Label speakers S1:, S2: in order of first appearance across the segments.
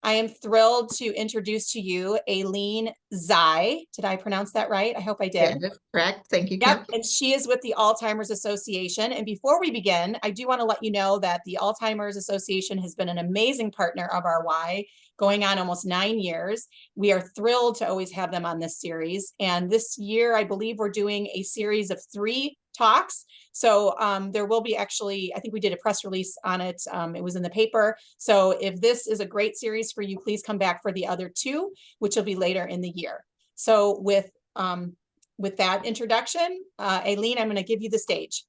S1: I am thrilled to introduce to you Aileen Zai. Did I pronounce that right? I hope I did.
S2: Yeah, that's correct. Thank you, Kim.
S1: Yep, and she is with the Alzheimer's Association. And before we begin, I do want to let you know that the Alzheimer's Association has been an amazing partner of our Y, going on almost 9 years. We are thrilled to always have them on this series. And this year, I believe we're doing a series of 3 talks. So there will be actually, I think we did a press release on it. It was in the paper. So if this is a great series for you, please come back for the other 2, which will be later in the year. So with that introduction, Aileen, I'm going to give you the stage.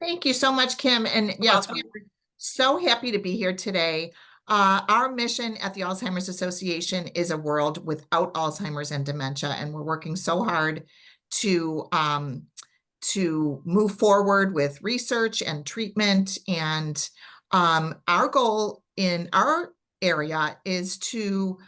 S2: Thank you so much, Kim. And yes, we're so happy to be here today. Our mission at the Alzheimer's Association is a world without Alzheimer's and dementia, and we're working so hard to move forward with research and treatment. And our goal in our area is to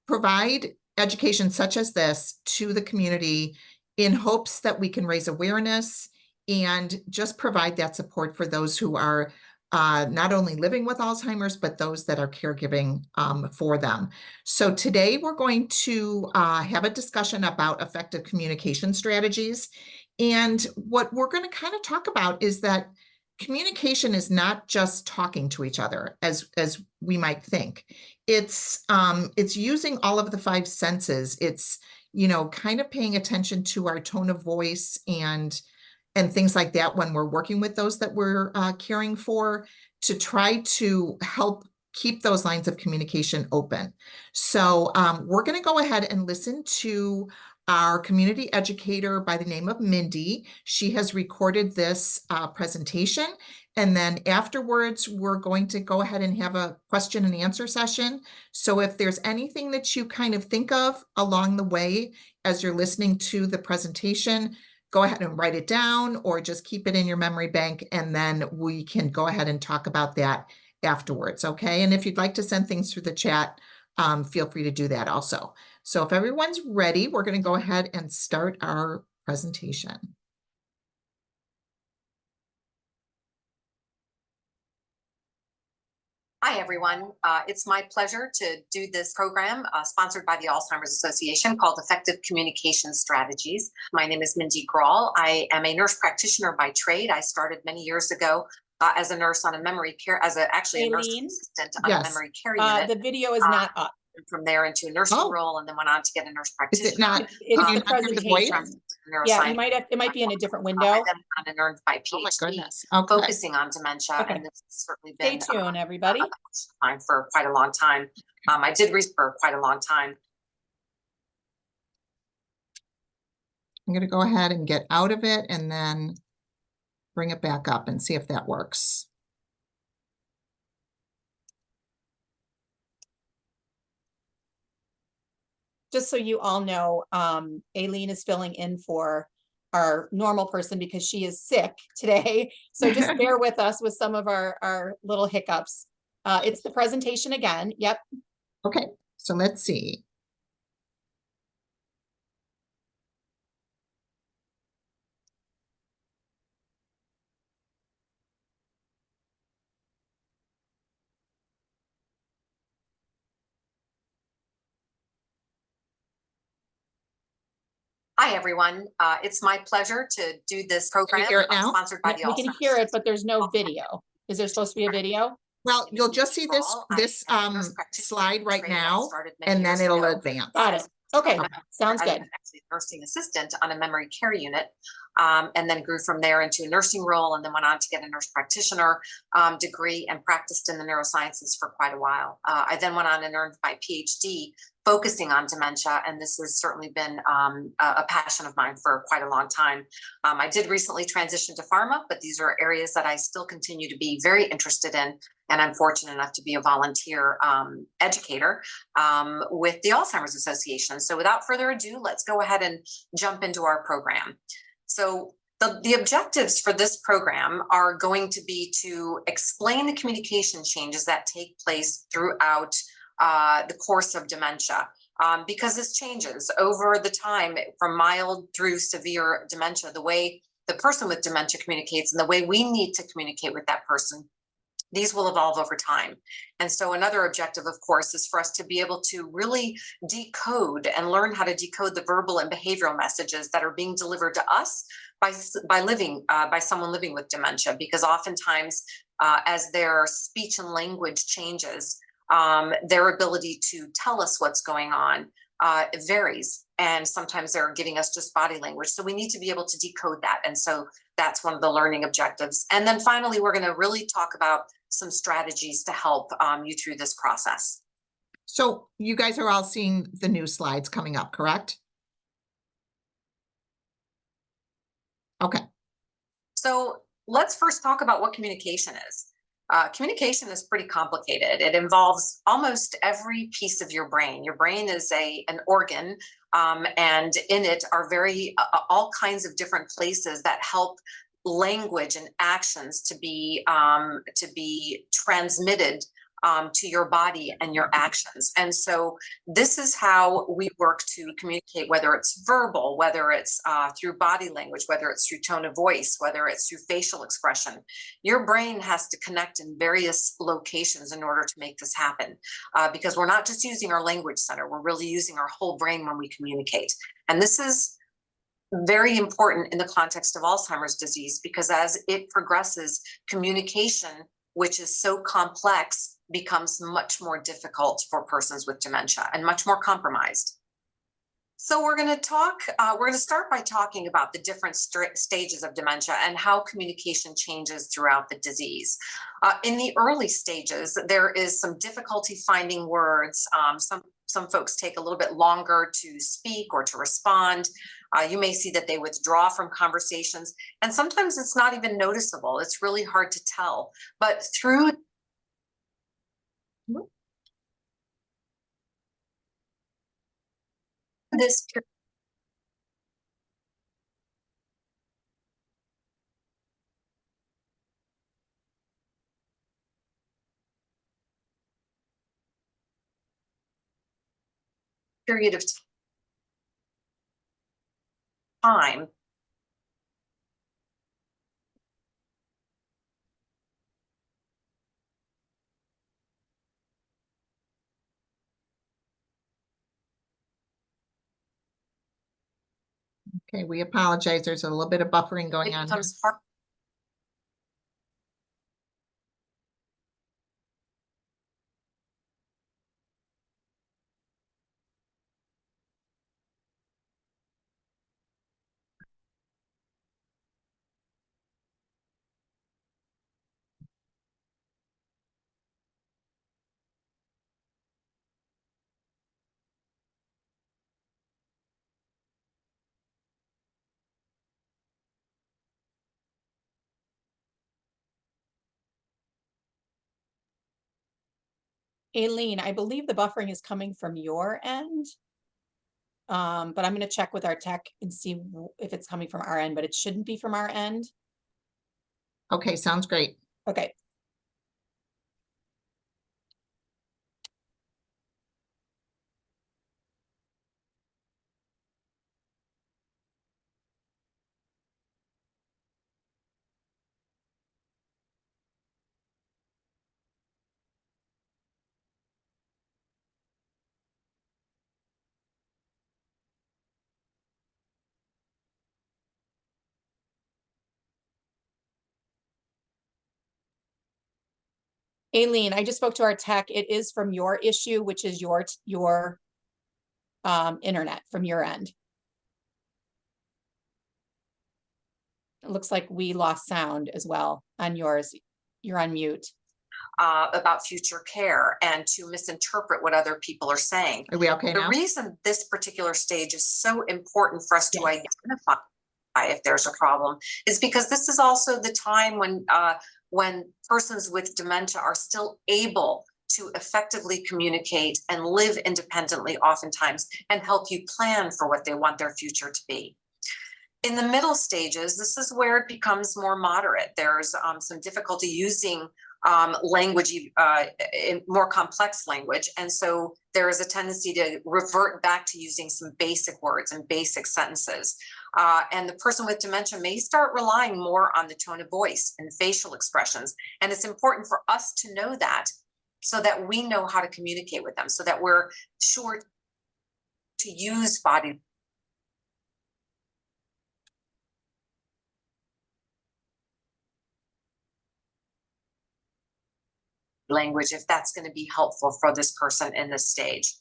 S2: provide education such as this to the community in hopes that we can raise awareness and just provide that support for those who are not only living with Alzheimer's, but those that are caregiving for them. So today we're going to have a discussion about effective communication strategies. And what we're going to kind of talk about is that communication is not just talking to each other as we might think. It's using all of the 5 senses. It's, kind of paying attention to our tone of voice and things like that when we're working with those that we're caring for, to try to help keep those lines of communication open. So we're going to go ahead and listen to our community educator by the name of Mindy. She has recorded this presentation, and then afterwards we're going to go ahead and have a question and answer session. So if there's anything that you kind of think of along the way as you're listening to the presentation, go ahead and write it down or just keep it in your memory bank, and then we can go ahead and talk about that afterwards, okay? And if you'd like to send things through the chat, feel free to do that also. So if everyone's ready, we're going to go ahead and start our presentation.
S3: Hi, everyone. It's my pleasure to do this program sponsored by the Alzheimer's Association called Effective Communication Strategies. My name is Mindy Grawl. I am a nurse practitioner by trade. I started many years ago as a nurse on a memory care, actually a nurse assistant on a memory care unit.
S1: The video is not up.
S3: And from there into a nursing role, and then went on to get a nurse practitioner.
S2: Is it not?
S1: It's the presentation. Yeah, it might be in a different window.
S3: I then went on and earned my PhD, focusing on dementia, and this has certainly been
S1: stay tuned, everybody.
S3: For quite a long time. I did research for quite a long time.
S2: I'm going to go ahead and get out of it and then bring it back up and see if that works.
S1: Just so you all know, Aileen is filling in for our normal person because she is sick today. So just bear with us with some of our little hiccups. It's the presentation again. Yep.
S2: Okay, so let's see.
S3: Hi, everyone. It's my pleasure to do this program sponsored by the
S1: We can hear it, but there's no video. Is there supposed to be a video?
S2: Well, you'll just see this slide right now, and then it'll advance.
S1: Got it. Okay, sounds good.
S3: I was actually a nursing assistant on a memory care unit, and then grew from there into a nursing role, and then went on to get a nurse practitioner degree and practiced in the neurosciences for quite a while. I then went on and earned my PhD focusing on dementia, and this has certainly been a passion of mine for quite a long time. I did recently transition to pharma, but these are areas that I still continue to be very interested in, and I'm fortunate enough to be a volunteer educator with the Alzheimer's Association. So without further ado, let's go ahead and jump into our program. So the objectives for this program are going to be to explain the communication changes that take place throughout the course of dementia, because this changes over the time from mild through severe dementia. The way the person with dementia communicates and the way we need to communicate with that person These will evolve over time. And so another objective, of course, is for us to be able to really decode and learn how to decode the verbal and behavioral messages that are being delivered to us by someone living with dementia, because oftentimes as their speech and language changes, their ability to tell us what's going on varies. And sometimes they're giving us just body language. So we need to be able to decode that. And so that's one of the learning objectives. And then finally, we're going to really talk about some strategies to help you through this process.
S2: So you guys are all seeing the new slides coming up, correct? Okay.
S3: So let's first talk about what communication is. Communication is pretty complicated. It involves almost every piece of your brain. Your brain is an organ, and in it are all kinds of different places that help language and actions to be transmitted to your body and your actions. And so this is how we work to communicate, whether it's verbal, whether it's through body language, whether it's through tone of voice, whether it's through facial expression. Your brain has to connect in various locations in order to make this happen, because we're not just using our language center, we're really using our whole brain when we communicate. And this is very important in the context of Alzheimer's disease, because as it progresses, communication, which is so complex, becomes much more difficult for persons with dementia and much more compromised. So we're going to start by talking about the different stages of dementia and how communication changes throughout the disease. In the early stages, there is some difficulty finding words. Some folks take a little bit longer to speak or to respond. You may see that they withdraw from conversations, and sometimes it's not even noticeable. It's really hard to tell. But through this period of time,
S2: Okay, we apologize. There's a little bit of buffering going
S3: it
S2: on.
S3: becomes hard.
S1: Aileen, I believe the buffering is coming from your end. But I'm going to check with our tech and see if it's coming from our end, but it shouldn't be from our end.
S2: Okay, sounds great.
S1: Okay. Aileen, I just spoke to our tech. It is from your issue, which is your internet from your end. It looks like we lost sound as well on yours. You're on mute.
S3: About future care and to misinterpret what other people are saying.
S2: Are we okay now?
S3: The reason this particular stage is so important for us to identify if there's a problem is because this is also the time when persons with dementia are still able to effectively communicate and live independently oftentimes and help you plan for what they want their future to be. In the middle stages, this is where it becomes more moderate. There's some difficulty using language, in more complex language. And so there is a tendency to revert back to using some basic words and basic sentences. And the person with dementia may start relying more on the tone of voice and facial expressions. And it's important for us to know that so that we know how to communicate with them, so that we're sure to use body language if that's going to be helpful for this person in this stage.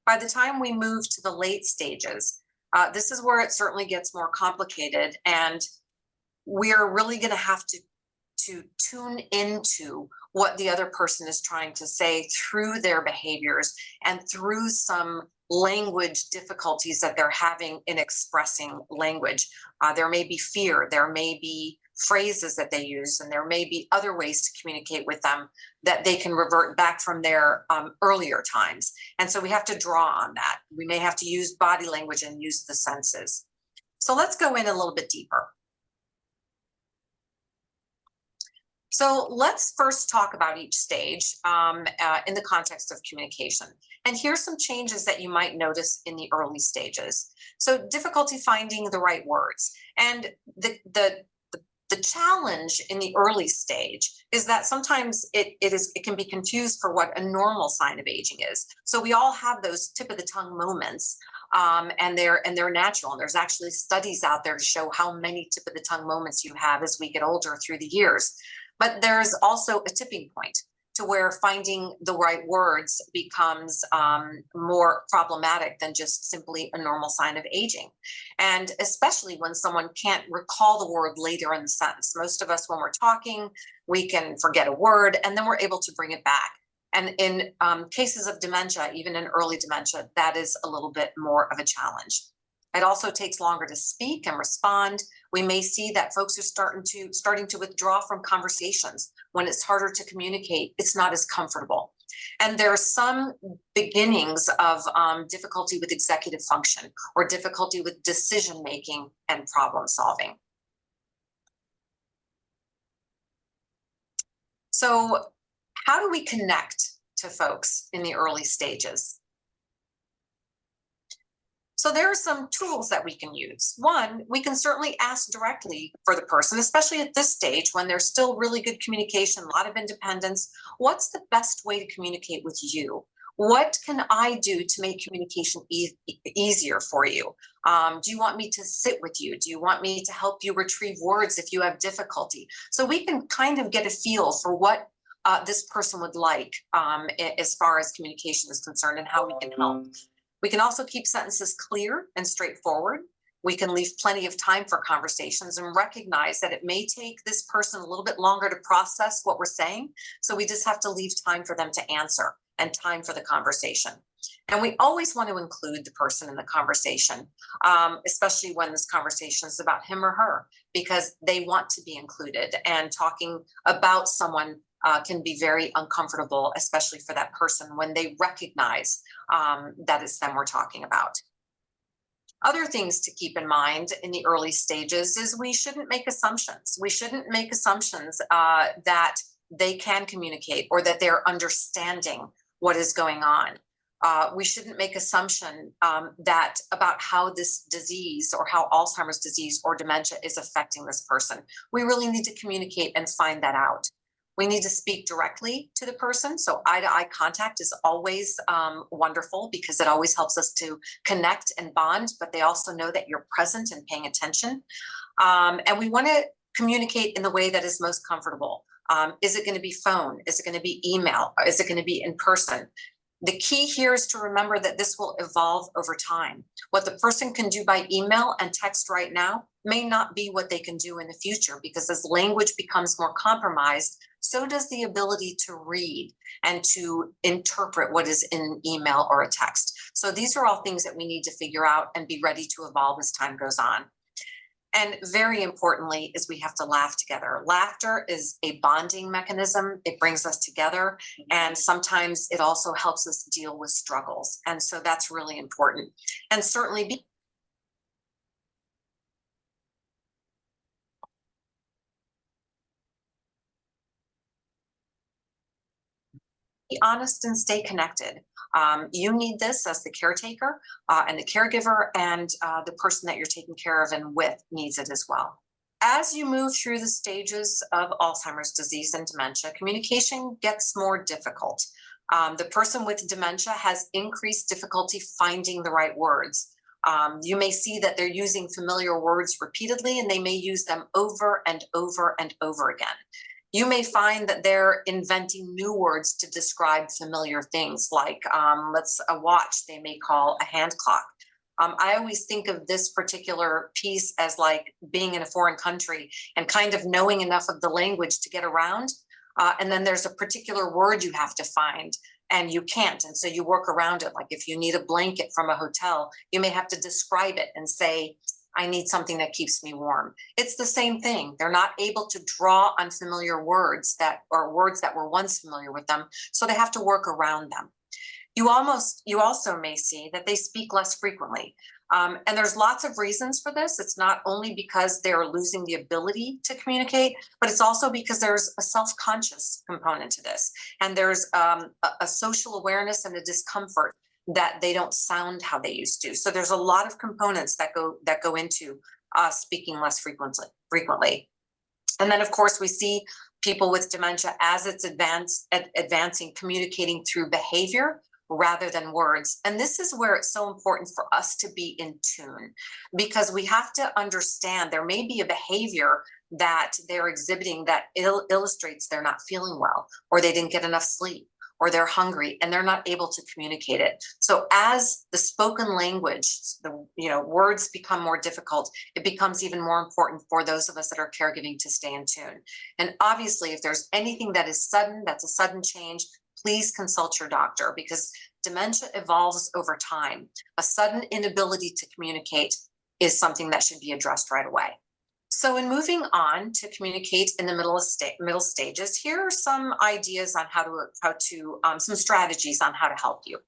S3: By the time we move to the late stages, this is where it certainly gets more complicated, and we're really going to have to tune into what the other person is trying to say through their behaviors and through some language difficulties that they're having in expressing language. There may be fear, there may be phrases that they use, and there may be other ways to communicate with them that they can revert back from their earlier times. And so we have to draw on that. We may have to use body language and use the senses. So let's go in a little bit deeper. So let's first talk about each stage in the context of communication. And here's some changes that you might notice in the early stages. So difficulty finding the right words. And the challenge in the early stage is that sometimes it can be confused for what a normal sign of aging is. So we all have those tip of the tongue moments, and they're natural. And there's actually studies out there to show how many tip of the tongue moments you have as we get older through the years. But there's also a tipping point to where finding the right words becomes more problematic than just simply a normal sign of aging. And especially when someone can't recall the word later in the sentence. Most of us, when we're talking, we can forget a word and then we're able to bring it back. And in cases of dementia, even in early dementia, that is a little bit more of a challenge. It also takes longer to speak and respond. We may see that folks are starting to withdraw from conversations. When it's harder to communicate, it's not as comfortable. And there are some beginnings of difficulty with executive function or difficulty with decision making and problem solving. So how do we connect to folks in the early stages? So there are some tools that we can use. One, we can certainly ask directly for the person, especially at this stage when there's still really good communication, a lot of independence. What's the best way to communicate with you? What can I do to make communication easier for you? Do you want me to sit with you? Do you want me to help you retrieve words if you have difficulty? So we can kind of get a feel for what this person would like as far as communication is concerned and how we can help. We can also keep sentences clear and straightforward. We can leave plenty of time for conversations and recognize that it may take this person a little bit longer to process what we're saying. So we just have to leave time for them to answer and time for the conversation. And we always want to include the person in the conversation, especially when this conversation is about him or her, because they want to be included. And talking about someone can be very uncomfortable, especially for that person when they recognize that it's them we're talking about. Other things to keep in mind in the early stages is we shouldn't make assumptions. We shouldn't make assumptions that they can communicate or that they're understanding what is going on. We shouldn't make assumption that about how this disease or how Alzheimer's disease or dementia is affecting this person. We really need to communicate and find that out. We need to speak directly to the person. So eye-to-eye contact is always wonderful because it always helps us to connect and bond, but they also know that you're present and paying attention. And we want to communicate in the way that is most comfortable. Is it going to be phone? Is it going to be email? Or is it going to be in person? The key here is to remember that this will evolve over time. What the person can do by email and text right now may not be what they can do in the future, because as language becomes more compromised, so does the ability to read and to interpret what is in an email or a text. So these are all things that we need to figure out and be ready to evolve as time goes on. And very importantly is we have to laugh together. Laughter is a bonding mechanism. It brings us together. And sometimes it also helps us deal with struggles. And so that's really important. And certainly be honest and stay connected. You need this as the caretaker and the caregiver, and the person that you're taking care of and with needs it as well. As you move through the stages of Alzheimer's disease and dementia, communication gets more difficult. The person with dementia has increased difficulty finding the right words. You may see that they're using familiar words repeatedly, and they may use them over and over and over again. You may find that they're inventing new words to describe familiar things, like a watch they may call a hand clock. I always think of this particular piece as like being in a foreign country and kind of knowing enough of the language to get around. And then there's a particular word you have to find and you can't. And so you work around it. Like if you need a blanket from a hotel, you may have to describe it and say, I need something that keeps me warm. It's the same thing. They're not able to draw on familiar words or words that were once familiar with them. So they have to work around them. You also may see that they speak less frequently. And there's lots of reasons for this. It's not only because they're losing the ability to communicate, but it's also because there's a self-conscious component to this. And there's a social awareness and a discomfort that they don't sound how they used to. So there's a lot of components that go into speaking less frequently. And then of course we see people with dementia as it's advancing, communicating through behavior rather than words. And this is where it's so important for us to be in tune, because we have to understand there may be a behavior that they're exhibiting that illustrates they're not feeling well, or they didn't get enough sleep, or they're hungry and they're not able to communicate it. So as the spoken language, words become more difficult, it becomes even more important for those of us that are caregiving to stay in tune. And obviously, if there's anything that is sudden, that's a sudden change, please consult your doctor, because dementia evolves over time. A sudden inability to communicate is something that should be addressed right away. So in moving on to communicate in the middle stages, here are some ideas on some strategies on how to help you.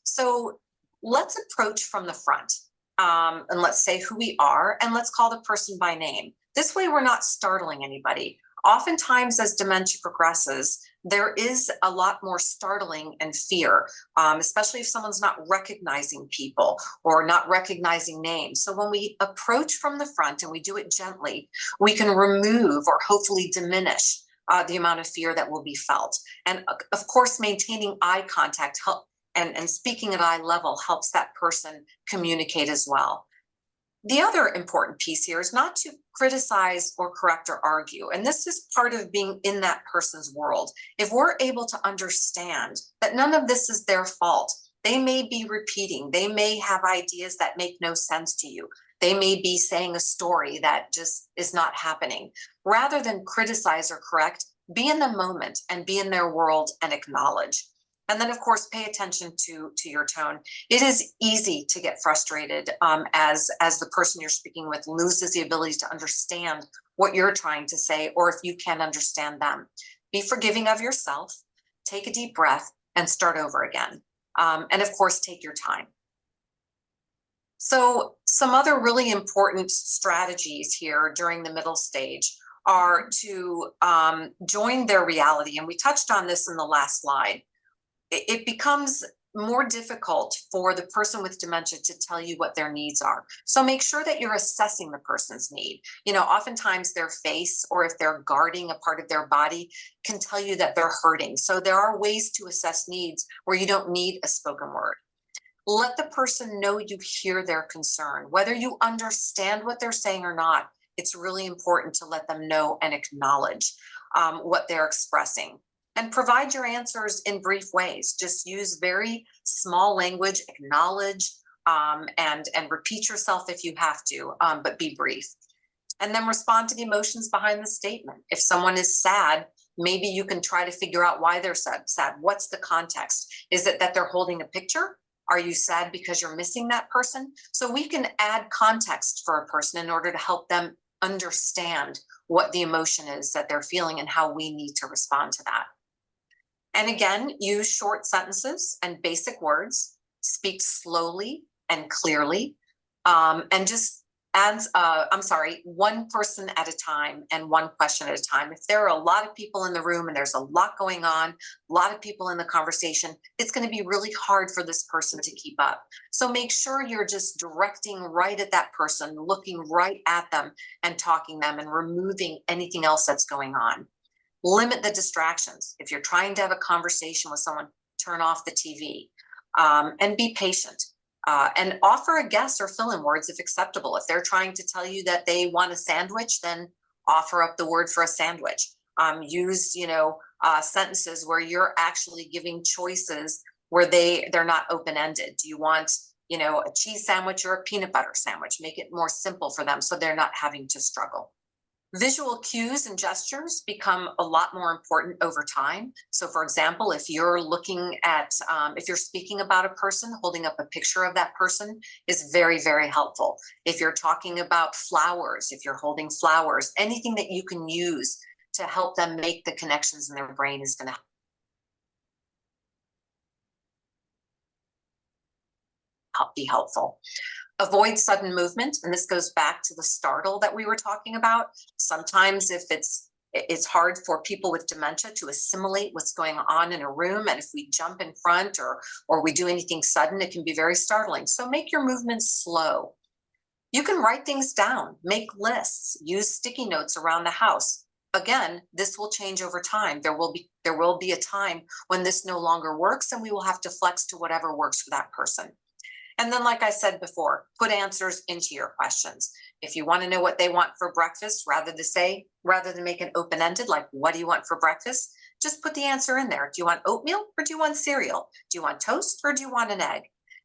S3: So let's approach from the front, and let's say who we are, and let's call the person by name. This way we're not startling anybody. Oftentimes as dementia progresses, there is a lot more startling and fear, especially if someone's not recognizing people or not recognizing names. So when we approach from the front and we do it gently, we can remove or hopefully diminish the amount of fear that will be felt. And of course, maintaining eye contact and speaking at eye level helps that person communicate as well. The other important piece here is not to criticize or correct or argue. And this is part of being in that person's world. If we're able to understand that none of this is their fault, they may be repeating, they may have ideas that make no sense to you. They may be saying a story that just is not happening. Rather than criticize or correct, be in the moment and be in their world and acknowledge. And then, of course, pay attention to your tone. It is easy to get frustrated as the person you're speaking with loses the ability to understand what you're trying to say, or if you can't understand them. Be forgiving of yourself, take a deep breath, and start over again. And of course, take your time. So some other really important strategies here during the middle stage are to join their reality. And we touched on this in the last slide. It becomes more difficult for the person with dementia to tell you what their needs are. So make sure that you're assessing the person's need. Oftentimes their face, or if they're guarding a part of their body, can tell you that they're hurting. So there are ways to assess needs where you don't need a spoken word. Let the person know you hear their concern. Whether you understand what they're saying or not, it's really important to let them know and acknowledge what they're expressing. And provide your answers in brief ways. Just use very small language, acknowledge, and repeat yourself if you have to, but be brief. And then respond to the emotions behind the statement. If someone is sad, maybe you can try to figure out why they're sad. What's the context? Is it that they're holding a picture? Are you sad because you're missing that person? So we can add context for a person in order to help them understand what the emotion is that they're feeling and how we need to respond to that. And again, use short sentences and basic words, speak slowly and clearly, and just one person at a time and one question at a time. If there are a lot of people in the room and there's a lot going on, a lot of people in the conversation, it's going to be really hard for this person to keep up. So make sure you're just directing right at that person, looking right at them and talking them and removing anything else that's going on. Limit the distractions. If you're trying to have a conversation with someone, turn off the TV, and be patient. And offer a guess or fill-in words if acceptable. If they're trying to tell you that they want a sandwich, then offer up the word for a sandwich. Use, sentences where you're actually giving choices where they're not open-ended. Do you want, a cheese sandwich or a peanut butter sandwich? Make it more simple for them so they're not having to struggle. Visual cues and gestures become a lot more important over time. So for example, if you're looking at, if you're speaking about a person, holding up a picture of that person is very, very helpful. If you're talking about flowers, if you're holding flowers, anything that you can use to help them make the connections in their brain is going to be helpful. Avoid sudden movement, and this goes back to the startle that we were talking about. Sometimes if it's hard for people with dementia to assimilate what's going on in a room, and if we jump in front or we do anything sudden, it can be very startling. So make your movements slow. You can write things down, make lists, use sticky notes around the house. Again, this will change over time. There will be a time when this no longer works, and we will have to flex to whatever works for that person. And then, like I said before, put answers into your questions. If you want to know what they want for breakfast, rather than make it open-ended, like, what do you want for breakfast? Just put the answer in there. Do you want oatmeal or do you want cereal? Do you want toast or do you want an egg?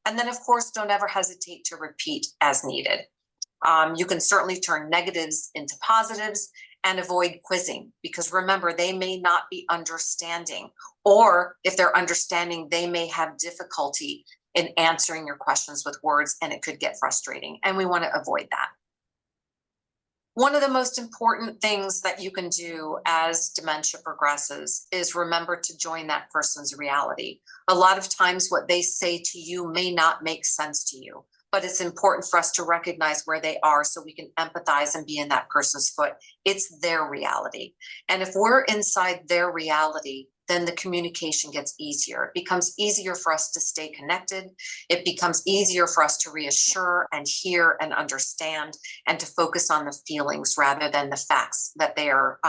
S3: And then, of course, don't ever hesitate to repeat as needed. You can certainly turn negatives into positives and avoid quizzing, because remember, they may not be understanding, or if they're understanding, they may have difficulty in answering your questions with words, and it could get frustrating, and we want to avoid that. One of the most important things that you can do as dementia progresses is remember to join that person's reality. A lot of times what they say to you may not make sense to you, but it's important for us to recognize where they are so we can empathize and be in that person's foot. It's their reality. And if we're inside their reality, then the communication gets easier. It becomes easier for us to stay connected. It becomes easier for us to reassure and hear and understand, and to focus on the feelings rather than the facts that they are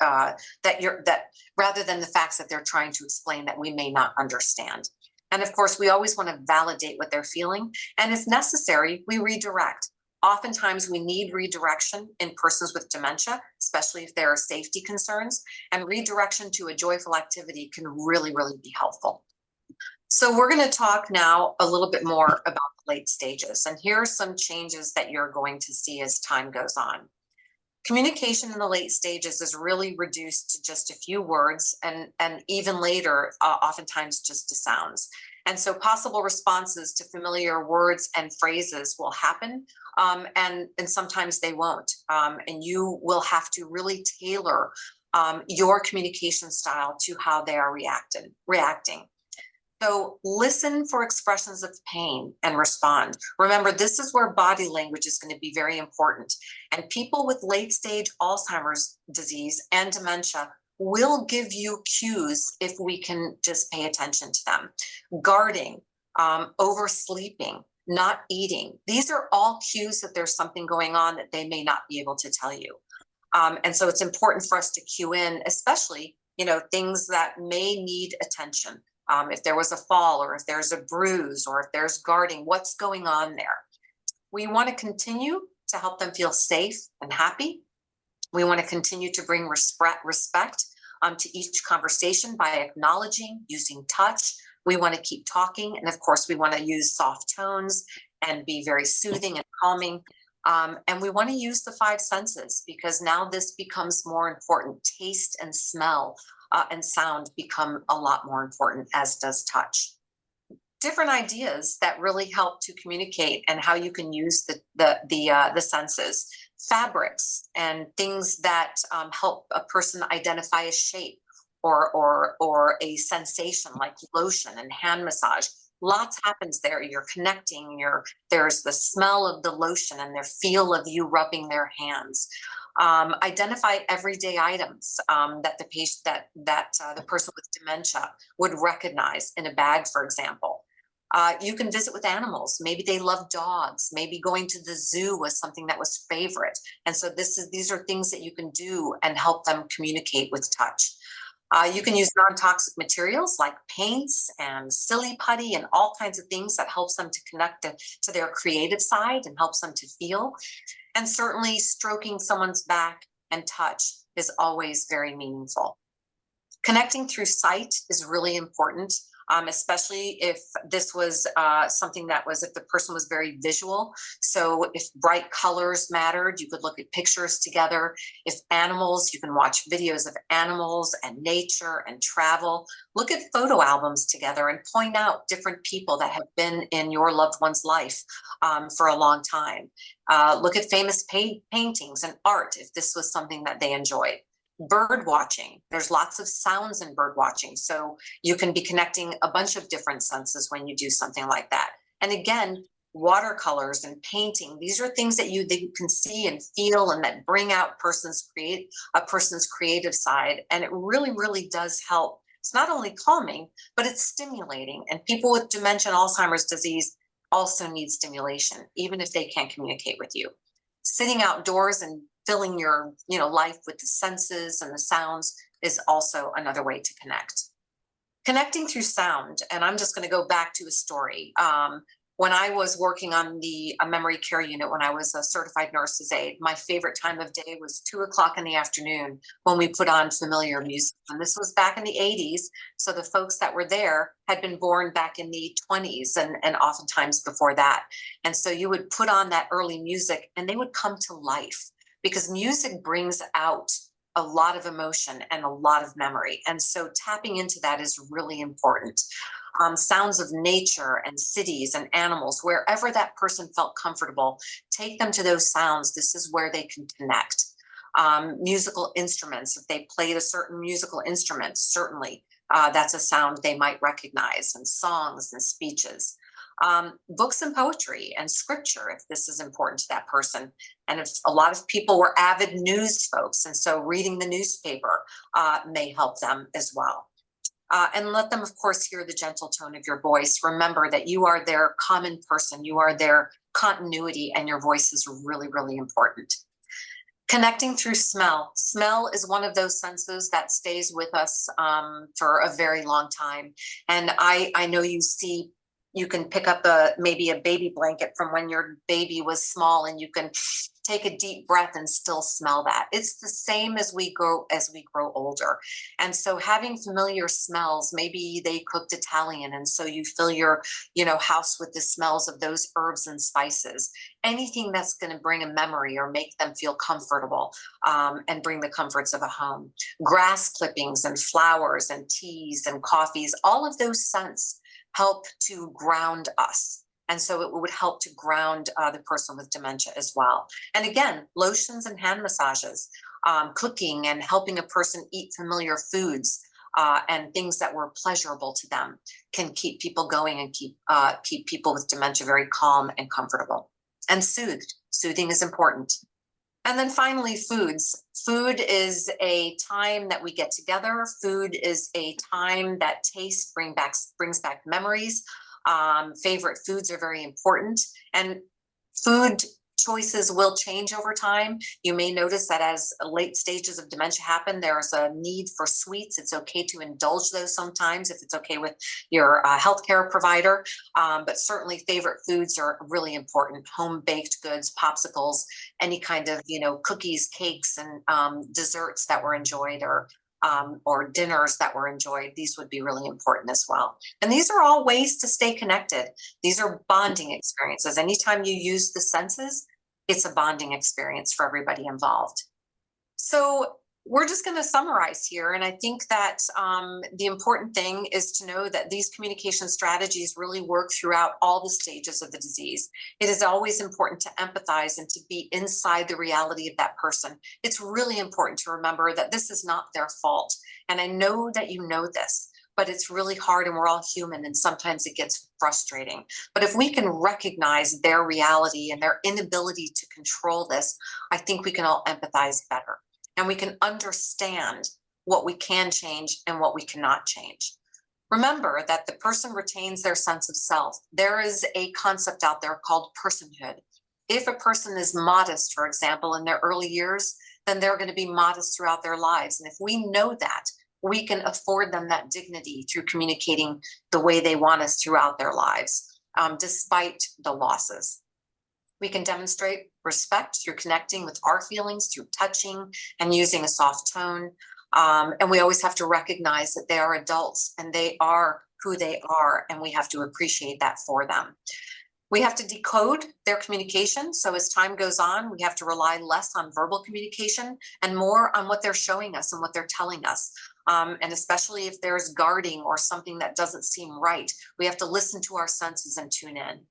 S3: rather than the facts that they're trying to explain that we may not understand. And of course, we always want to validate what they're feeling, and if necessary, we redirect. Oftentimes we need redirection in persons with dementia, especially if there are safety concerns, and redirection to a joyful activity can really, really be helpful. So we're going to talk now a little bit more about the late stages, and here are some changes that you're going to see as time goes on. Communication in the late stages is really reduced to just a few words, and even later, oftentimes just to sounds. And so possible responses to familiar words and phrases will happen, and sometimes they won't. And you will have to really tailor your communication style to how they are reacting. So listen for expressions of pain and respond. Remember, this is where body language is going to be very important. And people with late stage Alzheimer's disease and dementia will give you cues if we can just pay attention to them. Guarding, oversleeping, not eating. These are all cues that there's something going on that they may not be able to tell you. And so it's important for us to cue in, especially, things that may need attention. If there was a fall, or if there's a bruise, or if there's guarding, what's going on there? We want to continue to help them feel safe and happy. We want to continue to bring respect to each conversation by acknowledging, using touch. We want to keep talking. And of course, we want to use soft tones and be very soothing and calming. And we want to use the 5 senses, because now this becomes more important. Taste and smell and sound become a lot more important, as does touch. Different ideas that really help to communicate and how you can use the senses. Fabrics and things that help a person identify a shape or a sensation, like lotion and hand massage. Lots happens there. You're connecting, there's the smell of the lotion and their feel of you rubbing their hands. Identify everyday items that the patient, the person with dementia would recognize in a bag, for example. You can visit with animals. Maybe they love dogs. Maybe going to the zoo was something that was favorite. And so these are things that you can do and help them communicate with touch. You can use non-toxic materials like paints and silly putty and all kinds of things that helps them to connect to their creative side and helps them to feel. And certainly stroking someone's back and touch is always very meaningful. Connecting through sight is really important. Especially if this was something that was, if the person was very visual. So if bright colors mattered, you could look at pictures together. If animals, you can watch videos of animals and nature and travel. Look at photo albums together and point out different people that have been in your loved one's life for a long time. Look at famous paintings and art if this was something that they enjoyed. Bird watching, there's lots of sounds in bird watching, so you can be connecting a bunch of different senses when you do something like that. And again, watercolors and painting, these are things that you can see and feel and that bring out a person's creative side, and it really, really does help. It's not only calming, but it's stimulating, and people with dementia and Alzheimer's disease also need stimulation, even if they can't communicate with you. Sitting outdoors and filling your life with the senses and the sounds is also another way to connect. Connecting through sound, and I'm just going to go back to a story. When I was working on a memory care unit, when I was a certified nurse's aide, my favorite time of day was 2:00 in the afternoon when we put on familiar music. And this was back in the 80s. So the folks that were there had been born back in the 20s and oftentimes before that. And so you would put on that early music and they would come to life, because music brings out a lot of emotion and a lot of memory. And so tapping into that is really important. Sounds of nature and cities and animals, wherever that person felt comfortable, take them to those sounds. This is where they can connect. Musical instruments, if they played a certain musical instrument, certainly that's a sound they might recognize, and songs and speeches. Books and poetry and scripture, if this is important to that person. And if a lot of people were avid news folks, and so reading the newspaper may help them as well. And let them, of course, hear the gentle tone of your voice. Remember that you are their common person, you are their continuity, and your voice is really, really important. Connecting through smell. Smell is one of those senses that stays with us for a very long time. And I know you can pick up maybe a baby blanket from when your baby was small, and you can take a deep breath and still smell that. It's the same as we grow older. And so having familiar smells, maybe they cooked Italian, and so you fill your house with the smells of those herbs and spices. Anything that's going to bring a memory or make them feel comfortable and bring the comforts of a home. Grass clippings and flowers and teas and coffees, all of those scents help to ground us. And so it would help to ground the person with dementia as well. And again, lotions and hand massages, cooking and helping a person eat familiar foods and things that were pleasurable to them can keep people going and keep people with dementia very calm and comfortable and soothed. Soothing is important. And then finally, foods. Food is a time that we get together. Food is a time that taste brings back memories. Favorite foods are very important, and food choices will change over time. You may notice that as late stages of dementia happen, there's a need for sweets. It's okay to indulge those sometimes if it's okay with your healthcare provider. But certainly favorite foods are really important. Home baked goods, popsicles, any kind of, cookies, cakes, and desserts that were enjoyed, or dinners that were enjoyed. These would be really important as well. And these are all ways to stay connected. These are bonding experiences. Anytime you use the senses, it's a bonding experience for everybody involved. So we're just going to summarize here. And I think that the important thing is to know that these communication strategies really work throughout all the stages of the disease. It is always important to empathize and to be inside the reality of that person. It's really important to remember that this is not their fault. And I know that you know this, but it's really hard, and we're all human, and sometimes it gets frustrating. But if we can recognize their reality and their inability to control this, I think we can all empathize better, and we can understand what we can change and what we cannot change. Remember that the person retains their sense of self. There is a concept out there called personhood. If a person is modest, for example, in their early years, then they're going to be modest throughout their lives. And if we know that, we can afford them that dignity through communicating the way they want us throughout their lives, despite the losses. We can demonstrate respect through connecting with our feelings, through touching and using a soft tone. And we always have to recognize that they are adults and they are who they are, and we have to appreciate that for them. We have to decode their communication. So as time goes on, we have to rely less on verbal communication and more on what they're showing us and what they're telling us. And especially if there's guarding or something that doesn't seem right, we have to listen to our senses and tune in.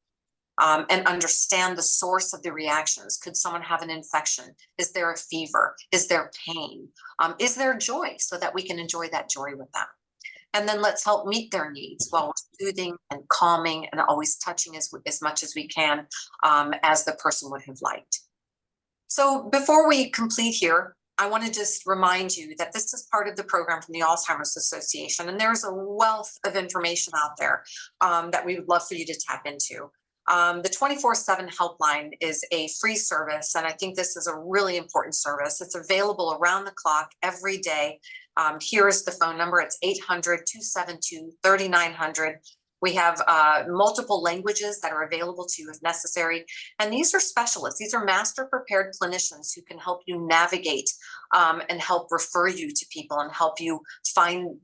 S3: And understand the source of the reactions. Could someone have an infection? Is there a fever? Is there pain? Is there joy, so that we can enjoy that joy with them? And then let's help meet their needs while we're soothing and calming and always touching as much as we can, as the person would have liked. So before we complete here, I want to just remind you that this is part of the program from the Alzheimer's Association, and there's a wealth of information out there that we would love for you to tap into. The 24/7 helpline is a free service, and I think this is a really important service. It's available around the clock every day. Here is the phone number. It's 800-272-3900. We have multiple languages that are available to you if necessary. And these are specialists. These are master prepared clinicians who can help you navigate and help refer you to people and help you find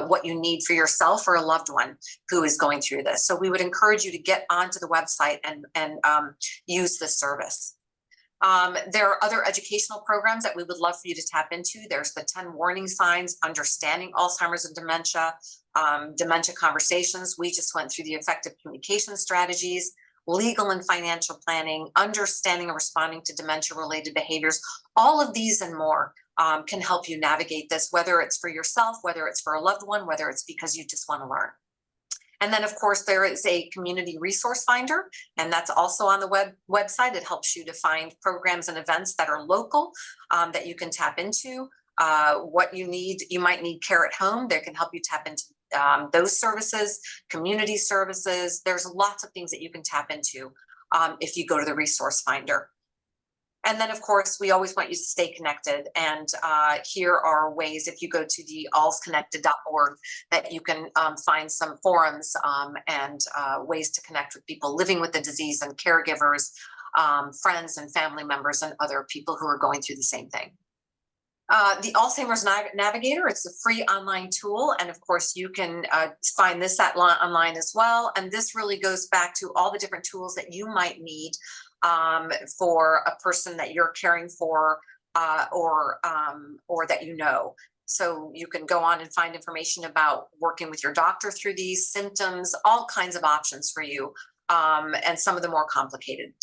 S3: what you need for yourself or a loved one who is going through this. So we would encourage you to get onto the website and use this service. There are other educational programs that we would love for you to tap into. There's the 10 warning signs, understanding Alzheimer's and dementia, dementia conversations. We just went through the effective communication strategies, legal and financial planning, understanding and responding to dementia-related behaviors. All of these and more can help you navigate this, whether it's for yourself, whether it's for a loved one, whether it's because you just want to learn. And then, of course, there is a community resource finder, and that's also on the website. It helps you to find programs and events that are local that you can tap into. What you need, you might need care at home. They can help you tap into those services, community services. There's lots of things that you can tap into if you go to the resource finder. And then, of course, we always want you to stay connected. And here are ways, if you go to the allsconnected.org, that you can find some forums and ways to connect with people living with the disease and caregivers, friends and family members, and other people who are going through the same thing. The Alzheimer's Navigator, it's a free online tool. And of course, you can find this online as well. And this really goes back to all the different tools that you might need for a person that you're caring for or that you know. So you can go on and find information about working with your doctor through these symptoms, all kinds of options for you. And some of the more complicated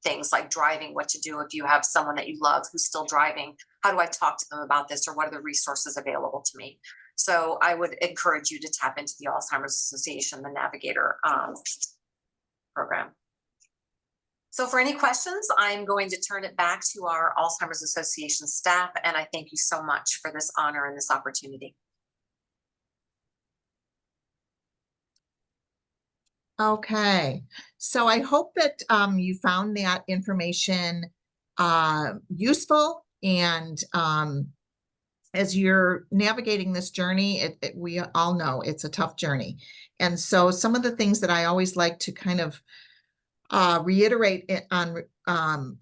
S3: things like driving, what to do if you have someone that you love who's still driving. How do I talk to them about this, or what are the resources available to me? So I would encourage you to tap into the Alzheimer's Association, the Navigator program. So for any questions, I'm going to turn it back to our Alzheimer's Association staff, and I thank you so much for this honor and this opportunity.
S2: Okay, so I hope that you found that information useful, and as you're navigating this journey, we all know it's a tough journey. And so some of the things that I always like to kind of reiterate it on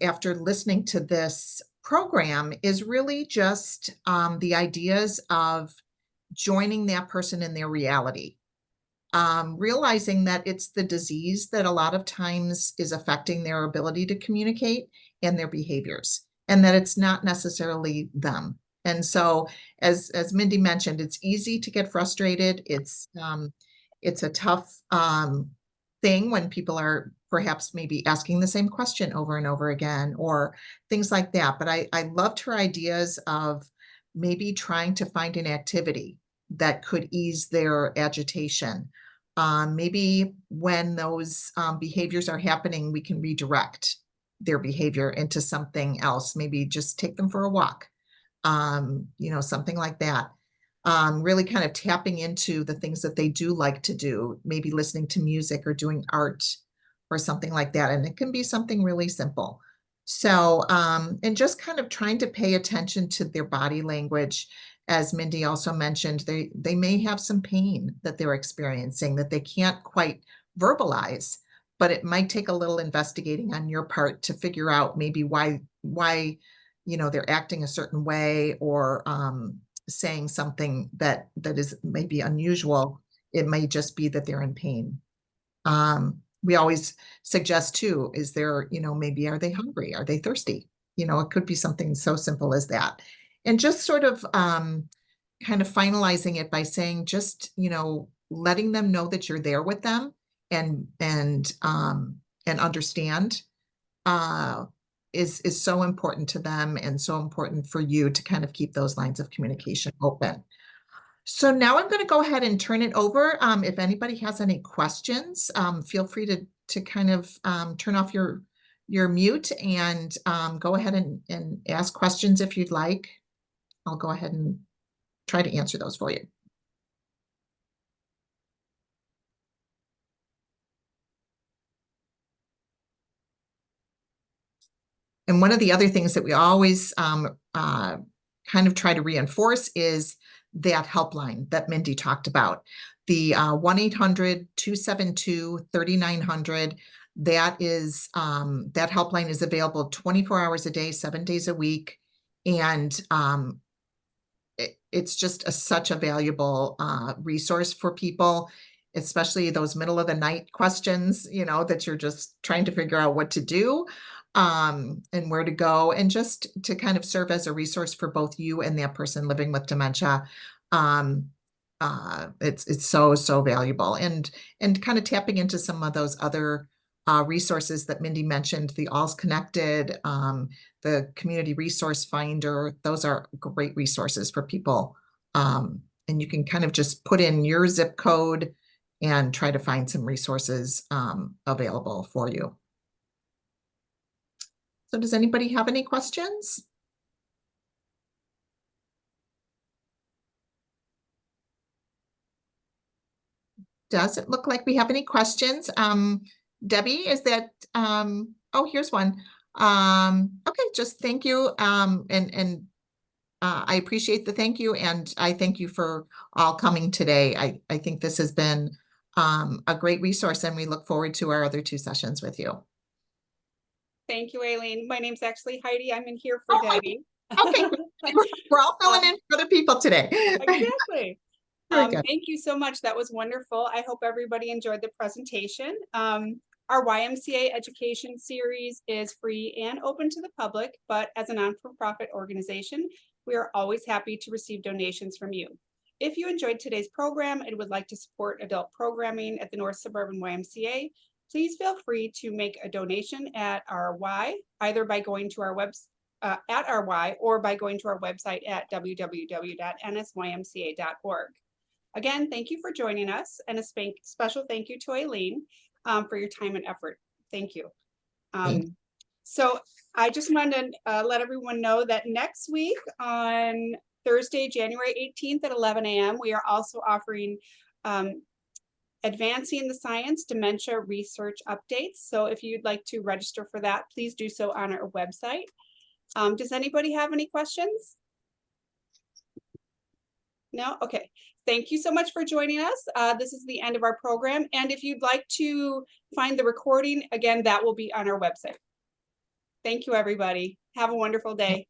S2: after listening to this program is really just the ideas of joining that person in their reality. Realizing that it's the disease that a lot of times is affecting their ability to communicate and their behaviors, and that it's not necessarily them. And so, as Mindy mentioned, it's easy to get frustrated. It's a tough thing when people are perhaps maybe asking the same question over and over again, or things like that. But I loved her ideas of maybe trying to find an activity that could ease their agitation. Maybe when those behaviors are happening, we can redirect their behavior into something else. Maybe just take them for a walk, something like that. Really kind of tapping into the things that they do like to do, maybe listening to music or doing art or something like that. And it can be something really simple. So, and just kind of trying to pay attention to their body language. As Mindy also mentioned, they may have some pain that they're experiencing that they can't quite verbalize, but it might take a little investigating on your part to figure out maybe why they're acting a certain way, or saying something that is maybe unusual. It may just be that they're in pain. We always suggest too, is there, maybe are they hungry? Are they thirsty? It could be something so simple as that. And just sort of kind of finalizing it by saying, just, letting them know that you're there with them and understand is so important to them, and so important for you to kind of keep those lines of communication open. So now I'm going to go ahead and turn it over. If anybody has any questions, feel free to kind of turn off your mute and go ahead and ask questions if you'd like. I'll go ahead and try to answer those for you. And one of the other things that we always kind of try to reinforce is that helpline that Mindy talked about, the 1-800-272-3900. That is that helpline is available 24 hours a day, 7 days a week, and it's just such a valuable resource for people, especially those middle of the night questions, that you're just trying to figure out what to do. And where to go, and just to kind of serve as a resource for both you and that person living with dementia. It's so valuable, and kind of tapping into some of those other resources that Mindy mentioned, the All's Connected, the Community Resource Finder. Those are great resources for people. And you can kind of just put in your zip code and try to find some resources available for you. So does anybody have any questions? Doesn't look like we have any questions. Debbie, is that, oh, here's one. Okay, just thank you. And I appreciate the thank you, and I thank you for all coming today. I think this has been a great resource, and we look forward to our other 2 sessions with you.
S4: Thank you, Aileen. My name's actually Heidi. I'm in here for Debbie.
S2: Okay, we're all filling in for other people today.
S4: Exactly.
S2: Very good.
S4: Thank you so much. That was wonderful. I hope everybody enjoyed the presentation. Our YMCA education series is free and open to the public, but as a non-for-profit organization, we are always happy to receive donations from you. If you enjoyed today's program and would like to support adult programming at the North Suburban YMCA, please feel free to make a donation at our Y, either by going to our website at our Y, or by going to our website at www.nsymca.org. Again, thank you for joining us, and a special thank you to Aileen for your time and effort. Thank you. So I just wanted to let everyone know that next week on Thursday, January 18th at 11 a.m., we are also offering Advancing the Science Dementia Research Updates. So if you'd like to register for that, please do so on our website. Does anybody have any questions? No? Okay. Thank you so much for joining us. This is the end of our program. And if you'd like to find the recording, again, that will be on our website. Thank you, everybody. Have a wonderful day.